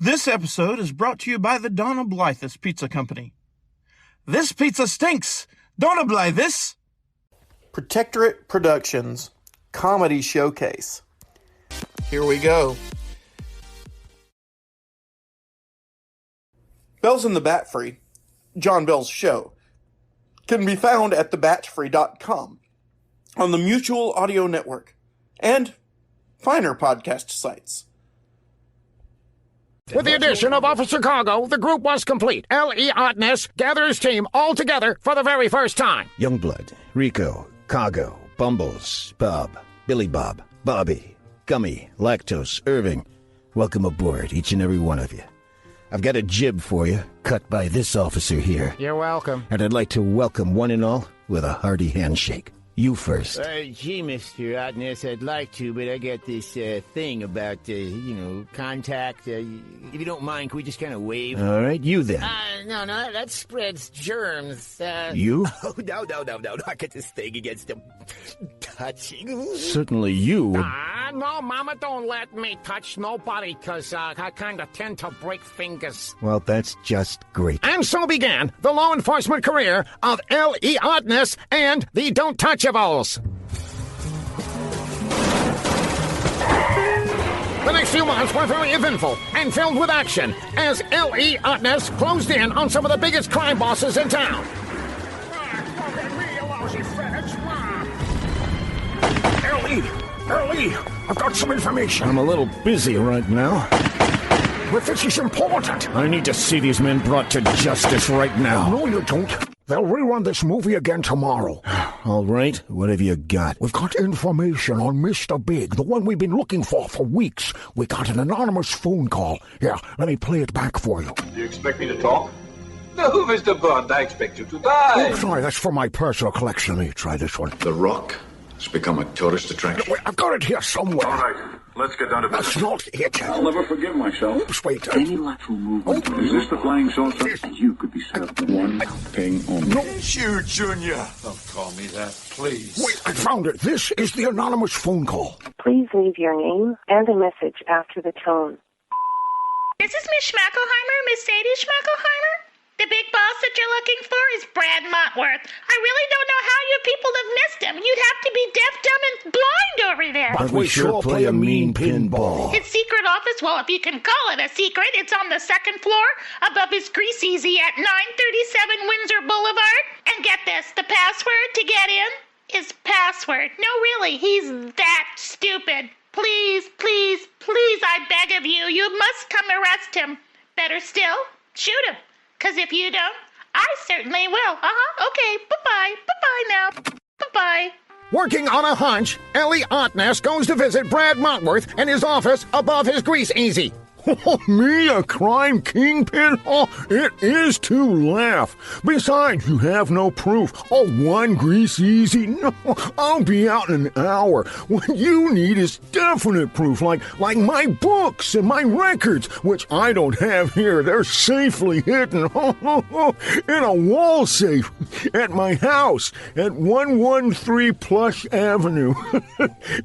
This episode is brought to you by the Donna Blythus Pizza Company. This pizza stinks! Donna Blythus! Protectorate Productions Comedy Showcase. Here we go. Bells in the Bat Free, John Bell's show, can be found at thebatfree.com, on the Mutual Audio Network, and finer podcast sites. With the addition of Officer Cargo, the group was complete. L.E. Ottness gathered his team all together for the very first time. Youngblood, Rico, Cargo, Bumbles, Bob, Billy Bob, Bobby, Gummy, Lactose, Irving. Welcome aboard, each and every one of you. I've got a jib for you, cut by this officer here. You're welcome. And I'd like to welcome one and all with a hearty handshake. You first. Gee, Mr. Ottness, I'd like to, but I got this thing about, contact. If you don't mind, can we just kind of wave? All right, you then. No, that spreads germs. You? Oh, no, I got this thing against them touching. Certainly you. No, Mama, don't let me touch nobody, because I kind of tend to break fingers. Well, that's just great. And so began the law enforcement career of L.E. Ottness and the Don't Touchables. The next few months were very eventful and filled with action as L.E. Ottness closed in on some of the biggest crime bosses in town. L.E., I've got some information. I'm a little busy right now. But this is important. I need to see these men brought to justice right now. No, you don't. They'll rerun this movie again tomorrow. All right, what have you got? We've got information on Mr. Big, the one we've been looking for weeks. We got an anonymous phone call. Here, let me play it back for you. Do you expect me to talk? No, Mr. Bond, I expect you to die. Oh, sorry, that's from my personal collection. Let me try this one. The Rock has become a tourist attraction. Wait, I've got it here somewhere. All right, let's get down to business. That's not it. I'll never forgive myself. Oops, wait. Any lateral movement. Is this the flying saucer? You could be served one thing only. No. Shoot, Junior. Don't call me that, please. Wait, I found it. This is the anonymous phone call. Please leave your name and a message after the tone. This is Miss Schmackelheimer, Miss Sadie Schmackelheimer. The big boss that you're looking for is Brad Montworth. I really don't know how you people have missed him. You'd have to be deaf, dumb, and blind over there. But we sure play a mean pinball. His secret office, well, if you can call it a secret, it's on the second floor above his Grease Easy at 937 Windsor Boulevard. And get this, the password to get in is password. No, really, he's that stupid. Please, please, please, I beg of you, you must come arrest him. Better still, shoot him. Because if you don't, I certainly will. Okay, bye-bye. Bye-bye now. Bye-bye. Working on a hunch, L.E. Ottness goes to visit Brad Montworth in his office above his Grease Easy. Oh, me, a crime kingpin? Oh, it is to laugh. Besides, you have no proof. Oh, one Grease Easy? No, I'll be out in an hour. What you need is definite proof, like my books and my records, which I don't have here. They're safely hidden in a wall safe at my house at 113 Plush Avenue.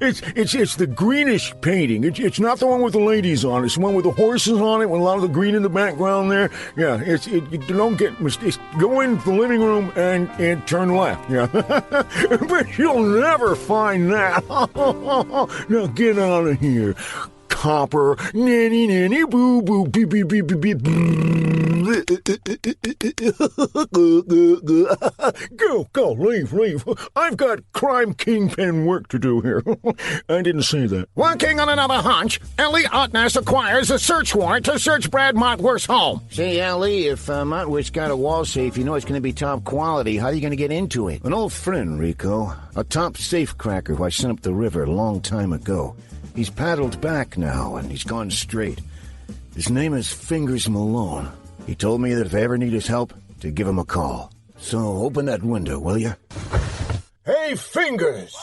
It's the greenish painting. It's not the one with the ladies on it. It's the one with the horses on it with a lot of the green in the background there. Yeah, you don't get mistakes. Go into the living room and turn left. Yeah, but you'll never find that. Now get out of here, copper. Nanny nanny boo boo beep beep beep beep beep. Go, leave. I've got crime kingpin work to do here. I didn't say that. Working on another hunch, L.E. Ottness acquires a search warrant to search Brad Montworth's home. Say, L.E., if Montworth's got a wall safe, you know it's going to be top quality. How are you going to get into it? An old friend, Rico. A top safe cracker who I sent up the river a long time ago. He's paddled back now, and he's gone straight. His name is Fingers Malone. He told me that if I ever need his help, to give him a call. So open that window, will you? Hey, Fingers!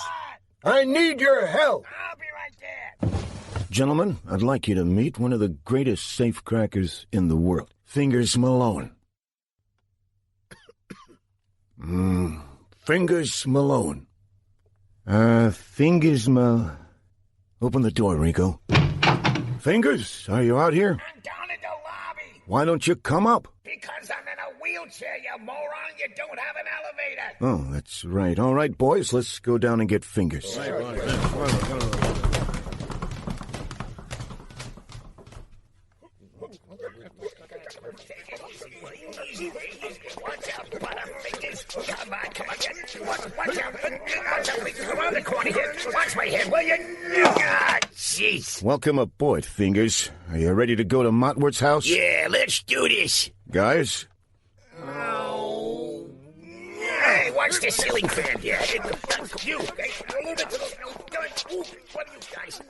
What? I need your help! I'll be right there. Gentlemen, I'd like you to meet one of the greatest safecrackers in the world. Fingers Malone. Fingers Malone. Open the door, Rico. Fingers, are you out here? I'm down in the Why don't you come up? Because I'm in a wheelchair, you moron. You don't have an elevator. Oh, that's right. All right, boys, let's go down and get Fingers. Watch out, Butterfingers. Come on. Watch out. Around the corner here. Watch my head, will you? Ah, jeez. Welcome aboard, Fingers. Are you ready to go to Motworth's house? Yeah, let's do this. Guys? Oh. Hey, watch the ceiling fan, yeah. You. Hey, what are you guys?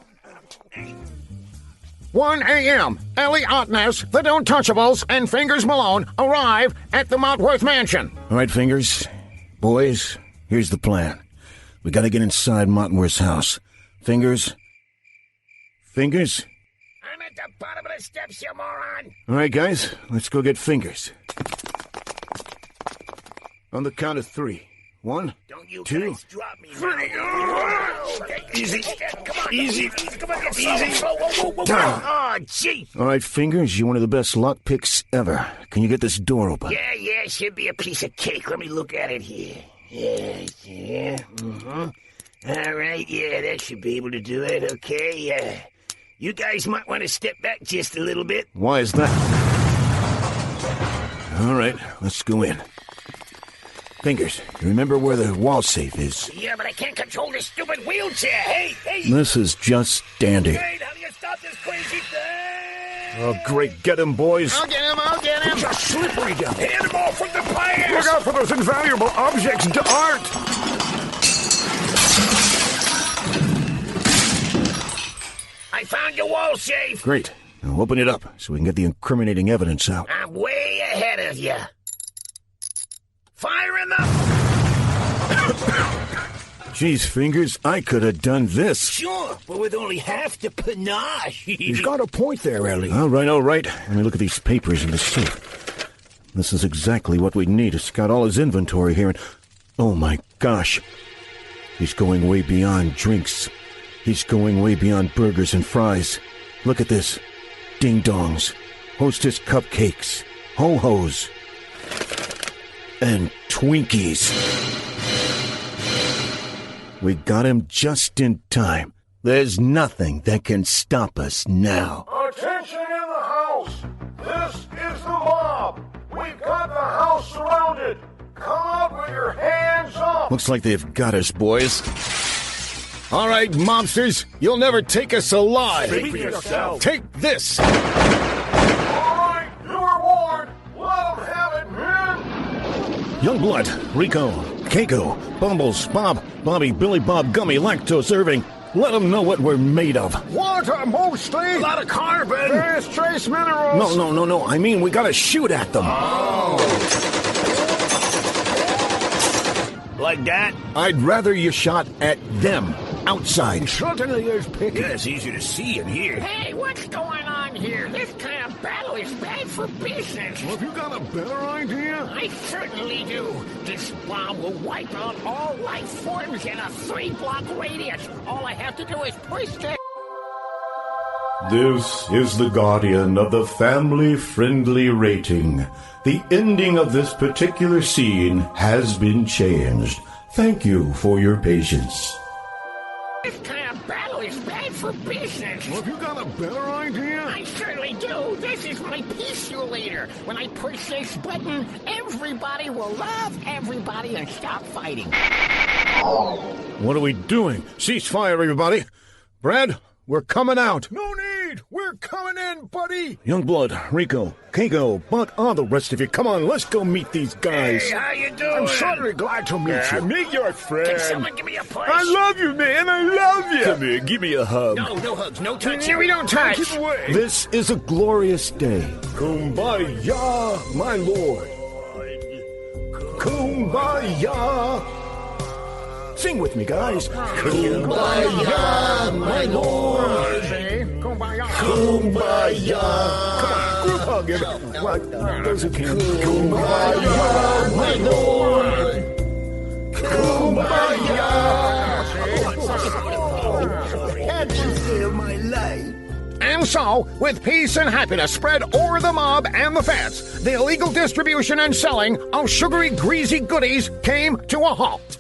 1 a.m. Ellie Otness, the Don't-Touchables, and Fingers Malone arrive at the Motworth Mansion. All right, Fingers. Boys, here's the plan. We gotta get inside Motworth's house. Fingers? Fingers? I'm at the bottom of the steps, you moron. All right, guys, let's go get Fingers. On the count of 3. 1, Don't you 2, guys drop me. 3. Easy. Come on. Easy. Come on. Easy. Oh, gee. All right, Fingers, you're one of the best lockpicks ever. Can you get this door open? Yeah, should be a piece of cake. Let me look at it here. Yeah. All right, yeah, that should be able to do it. Okay, you guys might want to step back just a little bit. Why is that? All right, let's go in. Fingers, you remember where the wall safe is? Yeah, but I can't control this stupid wheelchair. Hey! This is just dandy. Hey, how do you stop this crazy thing? Oh, great. Get him, boys. I'll get him. He's a slippery dumb. Hand him off from the players. Look out for those invaluable objects to art. I found your wall safe. Great. Now open it up so we can get the incriminating evidence out. I'm way ahead of you. Fire him up! Jeez, Fingers, I could have done this. Sure, but with only half the panache. He's got a point there, Ellie. All right. Let me look at these papers in the safe. This is exactly what we need. It's got all his inventory here, and... oh, my gosh. He's going way beyond drinks. He's going way beyond burgers and fries. Look at this. Ding-dongs. Hostess cupcakes. Ho-hos. And Twinkies. We got him just in time. There's nothing that can stop us now. Attention in the house! This is the mob! We've got the house surrounded! Come out with your hands up! Looks like they've got us, boys. All right, mobsters, you'll never take us alive. Speak for yourself. Take this. All right, you were warned! Let them have it, men! Youngblood, Rico, Keiko, Bumbles, Bob, Bobby, Billy Bob, Gummy, Lactose, Irving. Let them know what we're made of. Water, mostly. A lot of carbon. Various trace minerals. No. I mean, we gotta shoot at them. Like that? I'd rather you shot at them, outside. Certainly is picky. Yeah, it's easier to see and hear. Hey, what's going on here? This kind of battle is bad for business. Have you got a better idea? I certainly do. This bomb will wipe out all life forms in a 3-block radius. All I have to do is push the... This is the Guardian of the family-friendly rating. The ending of this particular scene has been changed. Thank you for your patience. This kind of battle is bad for business. Have you got a better idea? I certainly do. This is my peaculator. When I push this button, everybody will love everybody and stop fighting. What are we doing? Ceasefire, everybody. Brad, we're coming out. No need! We're coming in, buddy! Youngblood, Rico, Keiko, Buck, all the rest of you. Come on, let's go meet these guys. Hey, how you doing? I'm certainly glad to meet you. Meet your friend. Can someone give me a push? I love you, man. I love you. Come here, give me a hug. No hugs, no touch. Here we don't touch. Keep away! This is a glorious day. Kumbaya, my lord! Kumbaya! Sing with me, guys. Kumbaya, my lord! Kumbaya. Kumbaya! Come on, group hug, everyone. Well, those who can. Kumbaya, my lord! Kumbaya! Can't you feel my light? And so, with peace and happiness spread o'er the mob and the feds, the illegal distribution and selling of sugary, greasy goodies came to a halt.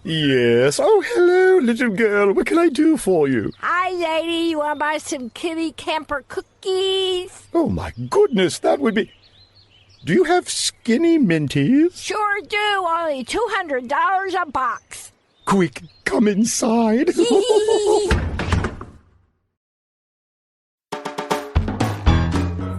Yes. Oh, hello, little girl. What can I do for you? Hi, lady. You want to buy some kitty camper cookies? Oh, my goodness, that would be... Do you have skinny minties? Sure do. Only $200 a box. Quick, come inside.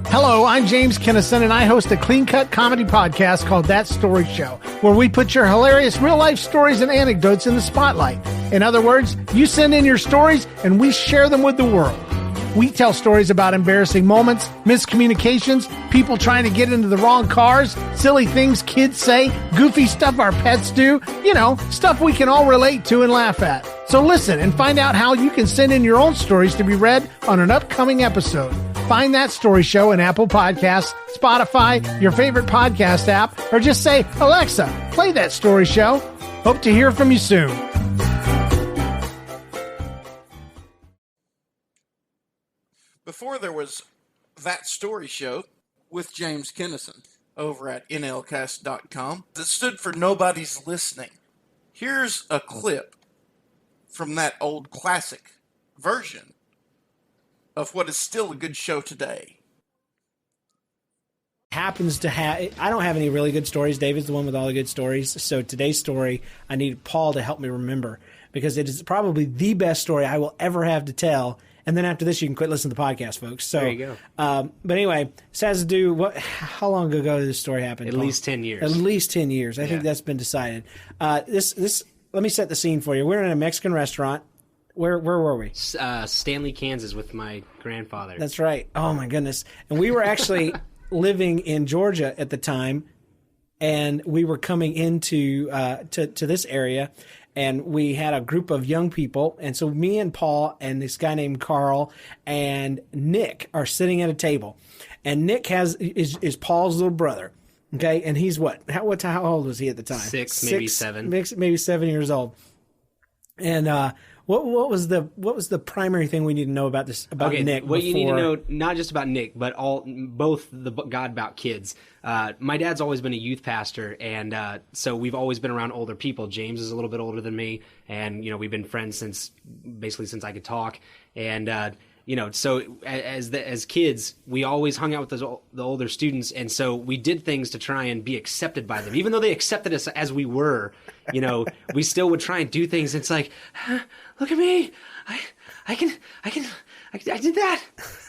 Hello, I'm James Kinnison, and I host a clean-cut comedy podcast called That Story Show, where we put your hilarious real-life stories and anecdotes in the spotlight. In other words, you send in your stories, and we share them with the world. We tell stories about embarrassing moments, miscommunications, people trying to get into the wrong cars, silly things kids say, goofy stuff our pets do, stuff we can all relate to and laugh at. So listen and find out how you can send in your own stories to be read on an upcoming episode. Find That Story Show in Apple Podcasts, Spotify, your favorite podcast app, or just say, Alexa, play That Story Show. Hope to hear from you soon. Before there was That Story Show with James Kinnison over at nlcast.com that stood for Nobody's Listening. Here's a clip from that old classic version of what is still a good show today. Happens to have, I don't have any really good stories. David's the one with all the good stories. So today's story, I need Paul to help me remember, because it is probably the best story I will ever have to tell. And then after this, you can quit listening to the podcast, folks. So, there you go. But anyway, this has to do, how long ago did this story happen? At Paul? least 10 years. At least 10 years. I think that's been decided. This. Let me set the scene for you. We're in a Mexican restaurant. Where were we? Stanley, Kansas, with my grandfather. That's right. Oh my goodness! And we were actually living in Georgia at the time, and we were coming into to this area, and we had a group of young people, and so me and Paul and this guy named Carl and Nick are sitting at a table, and Nick is Paul's little brother. Okay, and he's how old was he at the time? Six, maybe 7. Maybe 7 years old. And what was the primary thing we need to know about Nick? What you need to know, not just about Nick, but both the God about kids. My dad's always been a youth pastor, and so we've always been around older people. James is a little bit older than me, and we've been friends since I could talk, and. So as kids, we always hung out with the older students, and so we did things to try and be accepted by them. Even though they accepted us as we were, we still would try and do things. It's like, look at me, I did that.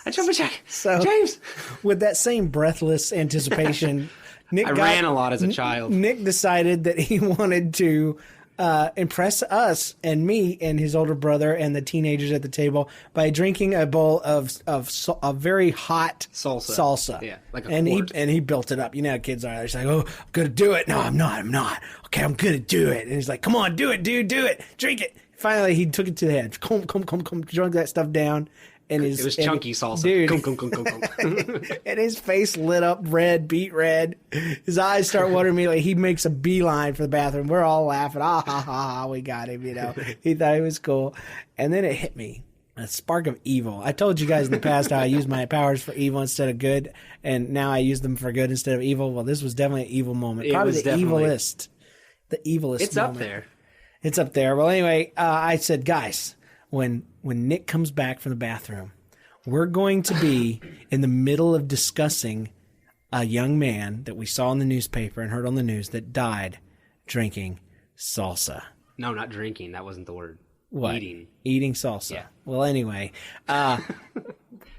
I jumped a jack. So, James, with that same breathless anticipation, Nick ran a lot as a child. Nick decided that he wanted to impress us and me and his older brother and the teenagers at the table by drinking a bowl of very hot salsa. Yeah, like and he built it up. You know how kids are. He's like, "Oh, I'm gonna do it." No, I'm not. Okay, I'm gonna do it. And he's like, "Come on, do it, dude, do it. Drink it." Finally, he took it to the head. Come, drunk that stuff down. And it was chunky salsa. Dude. And his face lit up red, beet red. His eyes start watering me. Like he makes a beeline for the bathroom. We're all laughing. Ah, ha, ha, ha. We got him, He thought he was cool. And then it hit me. A spark of evil. I told you guys in the past how I use my powers for evil instead of good. And now I use them for good instead of evil. Well, this was definitely an evil moment. Probably the evilest. The evilest It's moment. up there. It's up there. Well, anyway, I said, guys, when Nick comes back from the bathroom, we're going to be in the middle of discussing a young man that we saw in the newspaper and heard on the news that died drinking salsa. No, not drinking. That wasn't the word. What? Eating salsa. Yeah. Well, anyway,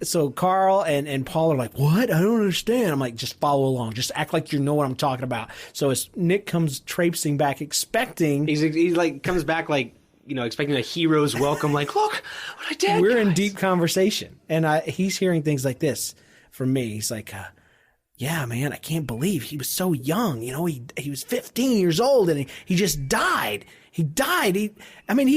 so Carl and Paul are like, "What? I don't understand." I'm like, "Just follow along. Just act like you know what I'm talking about." So as Nick comes traipsing back, expecting, he like comes back like, expecting a hero's welcome. Like, look what I did. We're in deep conversation, and he's hearing things like this from me. He's like, yeah, man, I can't believe he was so young. You know, he was 15 years old and he just died. He died. He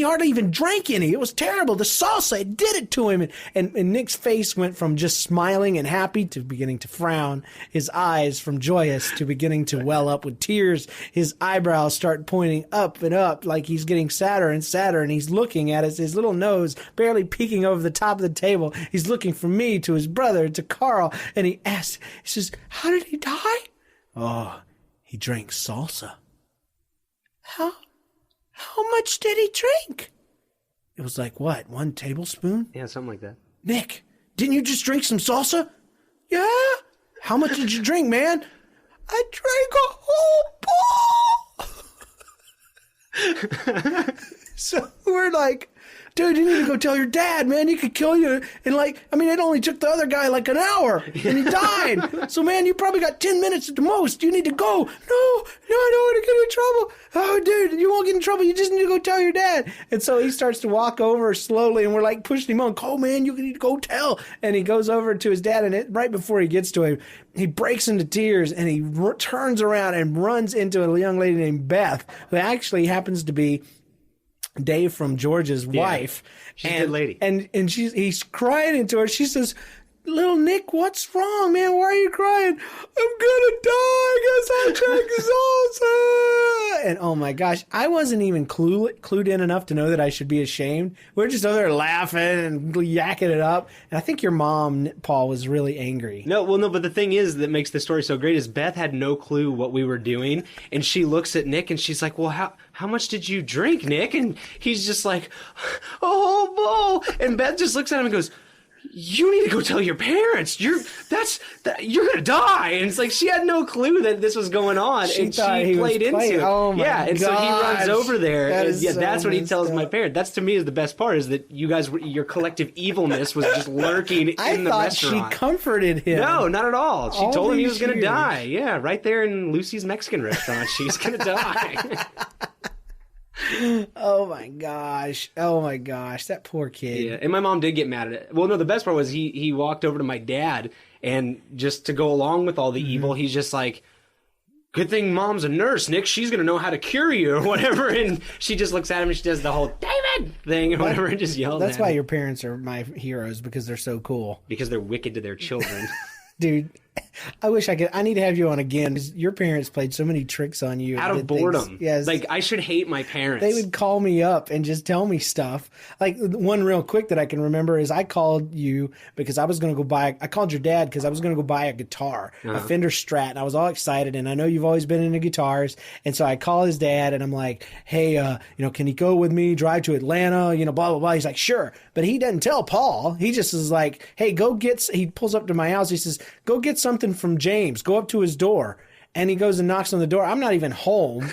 hardly even drank any. It was terrible. The salsa, it did it to him. And Nick's face went from just smiling and happy to beginning to frown. His eyes from joyous to beginning to well up with tears. His eyebrows start pointing up and up like he's getting sadder and sadder. And he's looking at us, his little nose barely peeking over the top of the table. He's looking from me to his brother, to Carl. And he says, how did he die? Oh, he drank salsa. How much did he drink? It was like, what, 1 tablespoon? Yeah, something like that. Nick, didn't you just drink some salsa? Yeah. How much did you drink, man? I drank a whole bowl. So we're like, dude, you need to go tell your dad, man. He could kill you. And it only took the other guy like an hour, and he died. So, man, you probably got 10 minutes at the most. You need to go. No, I don't want to get in trouble. Oh, dude, you won't get in trouble. You just need to go tell your dad. And so he starts to walk over slowly, and we're like pushing him on. Oh, man, you need to go tell. And he goes over to his dad, and right before he gets to him, he breaks into tears, and he turns around and runs into a young lady named Beth, who actually happens to be Dave from George's wife. She's a good lady. And he's crying into her. She says, little Nick, what's wrong, man? Why are you crying? I'm gonna die because I drank salsa. And oh my gosh, I wasn't even clued in enough to know that I should be ashamed. We're just over there laughing and yakking it up. And I think your mom, Paul, was really angry. No, but the thing is that makes the story so great is Beth had no clue what we were doing. And she looks at Nick and she's like, well, how much did you drink, Nick? And he's just like, a whole bowl. And Beth just looks at him and goes, you need to go tell your parents. You're gonna die. And it's like she had no clue that this was going on, and she played into it. Oh my gosh. And so he runs over there. That's what he tells my parents. That's to me is the best part is that you guys, your collective evilness was just lurking in the restaurant. I thought she comforted him. No, not at all. She told him he was gonna die. Yeah, right there in Lucy's Mexican restaurant. She's gonna die. Oh my gosh, that poor kid. Yeah, and my mom did get mad at it. Well, no, the best part was he walked over to my dad, and just to go along with all the evil, he's just like, good thing mom's a nurse, Nick, she's gonna know how to cure you or whatever. And she just looks at him and she does the whole David thing or whatever and just yells at him. That's why your parents are my heroes, because they're so cool. Because they're wicked to their children. Dude, I wish I could. I need to have you on again, because your parents played so many tricks on you. Out of boredom. Yes. Like, I should hate my parents. They would call me up and just tell me stuff. Like, one real quick that I can remember is I called you because I was going to go I called your dad because I was going to go buy a guitar, a Fender Strat, and I was all excited, and I know you've always been into guitars, and so I call his dad, and I'm like, hey, can he go with me, drive to Atlanta, blah, blah, blah. He's like, sure. But he doesn't tell Paul. He just is like, hey, he pulls up to my house. He says, go get something from James. Go up to his door. And he goes and knocks on the door. I'm not even home.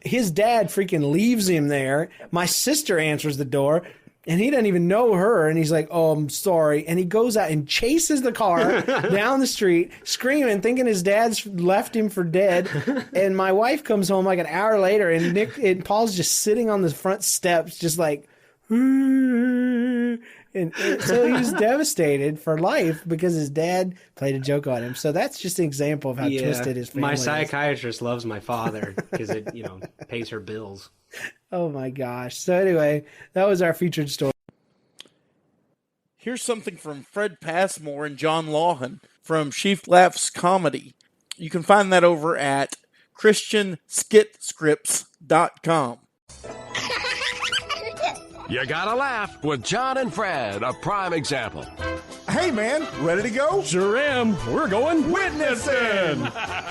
His dad freaking leaves him there. My sister answers the door, and he doesn't even know her. And he's like, oh, I'm sorry. And he goes out and chases the car down the street, screaming, thinking his dad's left him for dead. And my wife comes home like an hour later, and Nick and Paul's just sitting on the front steps, just like, and so he was devastated for life because his dad played a joke on him. So that's just an example of how twisted his family is. My psychiatrist loves my father because it, pays her bills. Oh my gosh. So anyway, that was our featured story. Here's something from Fred Passmore and John Lawhan from Sheaf Laughs Comedy. You can find that over at ChristianSkitScripts.com. You gotta laugh with John and Fred, a prime example. Hey, man, ready to go? Sure am. We're going witnessing.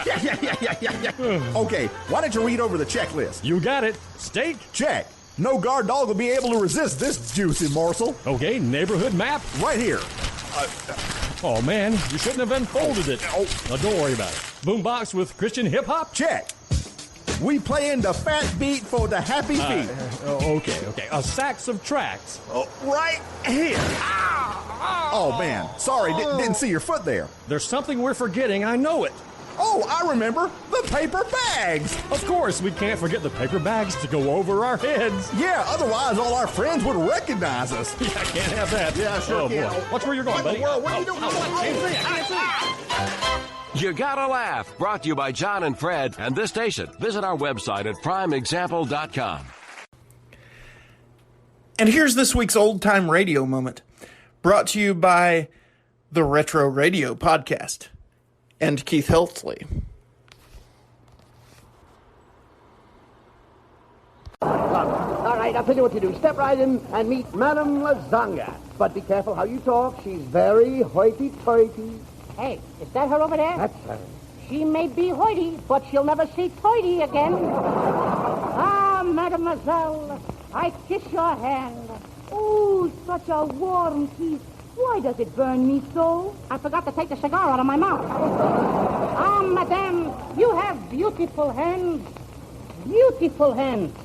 Yeah. Okay, why don't you read over the checklist? You got it. Steak? Check. No guard dog will be able to resist this juicy morsel. Okay, neighborhood map? Right here. Oh, man, you shouldn't have unfolded it. Oh, don't worry about it. Boombox with Christian hip-hop? Check. We playing the fat beat for the happy feet. Okay. A sacks of tracks. Right here. Oh, man. Sorry, didn't see your foot there. There's something we're forgetting. I know it. Oh, I remember. The paper bags. Of course, we can't forget the paper bags to go over our heads. Yeah, otherwise all our friends would recognize us. Yeah, I can't have that. Yeah, sure can. Boy. Watch where you're going, buddy. What are you doing? I can't see. You Gotta Laugh, brought to you by John and Fred and this station. Visit our website at primeexample.com. And here's this week's Old Time Radio Moment, brought to you by the Retro Radio Podcast and Keith Helsley. All right, I'll tell you what you do. Step right in and meet Madame Lasagna. But be careful how you talk. She's very hoity-toity. Hey, is that her over there? That's her. She may be hoity, but she'll never see toity again. Ah, mademoiselle, I kiss your hand. Ooh, such a warm kiss. Why does it burn me so? I forgot to take the cigar out of my mouth. Ah, madame, you have beautiful hands. Beautiful hands.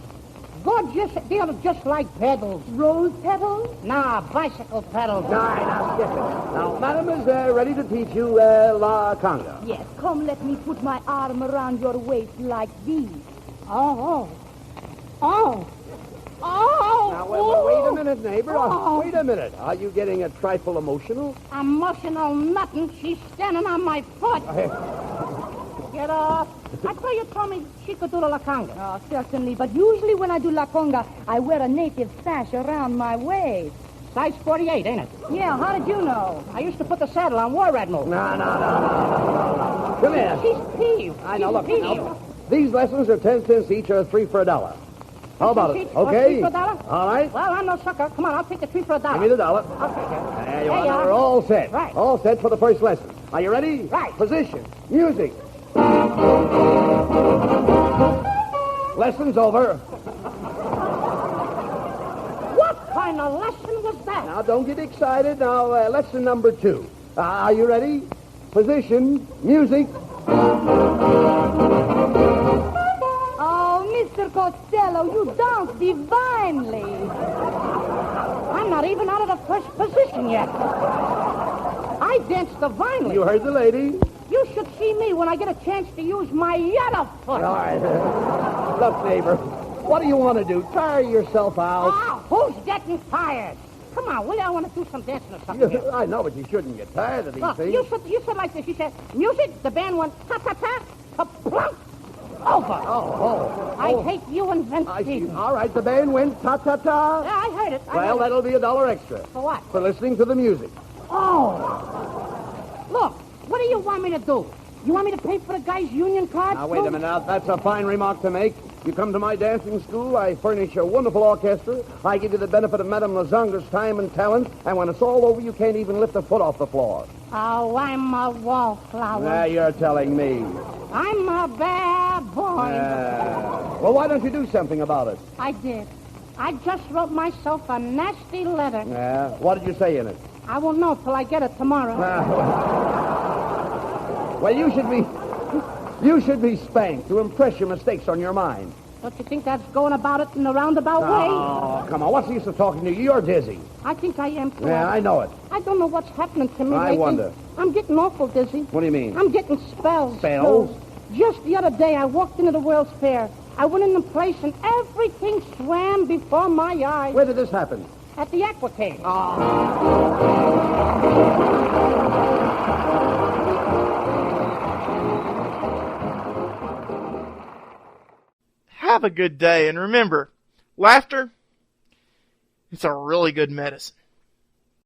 Gorgeous, they're just like petals. Rose petals? Nah, bicycle pedals. All right, now skip it. Now, Madame is ready to teach you La Conga. Yes, come let me put my arm around your waist like this. Oh. Now, wait a minute, neighbor. Wait a minute. Are you getting a trifle emotional? Emotional nothing. She's standing on my foot. Get off. I thought you told me she could do the La Conga. Oh, certainly. But usually when I do La Conga, I wear a native sash around my waist. Size 48, ain't it? Yeah, how did you know? I used to put the saddle on War Admiral. No. Come here. She's peeved. I know, look. Now, these lessons are 10 cents each or 3 for $1. How about it? Okay? 3 for $1? All right. Well, I'm no sucker. Come on, I'll take the 3 for $1. Give me the $1. Okay. There you are. We're all set. Right. All set for the first lesson. Are you ready? Right. Position. Music. Lesson's over. What kind of lesson was that? Now, don't get excited. Now, lesson number 2. Are you ready? Position. Music. Oh, Mr. Costello, you dance divinely. I'm not even out of the first position yet. I dance divinely. You heard the lady. You should see me when I get a chance to use my other foot. All right. Look, neighbor, what do you want to do? Tire yourself out? Ah, who's getting tired? Come on, will you? I want to do some dancing or something here. I know, but you shouldn't get tired of these Look, things. you said like this. You said, music, the band went ta-ta-ta, ka-plunk, over. Oh. I hate you and Vince I see. Stevens. All right, the band went ta-ta-ta. Yeah, I heard it. Well, that'll be $1 extra. For what? For listening to the music. Oh. Look, what do you want me to do? You want me to pay for the guy's union card? Now, wait a minute. Now, that's a fine remark to make. You come to my dancing school, I furnish a wonderful orchestra, I give you the benefit of Madame Lasagna's time and talent, and when it's all over, you can't even lift a foot off the floor. Oh, I'm a wallflower. Now, you're telling me. I'm a bad boy. Well, why don't you do something about it? I did. I just wrote myself a nasty letter. Yeah? What did you say in it? I won't know till I get it tomorrow. Well, you should be spanked to impress your mistakes on your mind. Don't you think that's going about it in a roundabout way? Oh, come on. What's the use of talking to you? You're dizzy. I think I am, too. Yeah, I know it. I don't know what's happening to me I lately. wonder. I'm getting awful dizzy. What do you mean? I'm getting spells. Spells? too. Just the other day, I walked into the World's Fair. I went in the place, and everything swam before my eyes. Where did this happen? At the Aquacade. Have a good day, and remember, laughter, it's a really good medicine.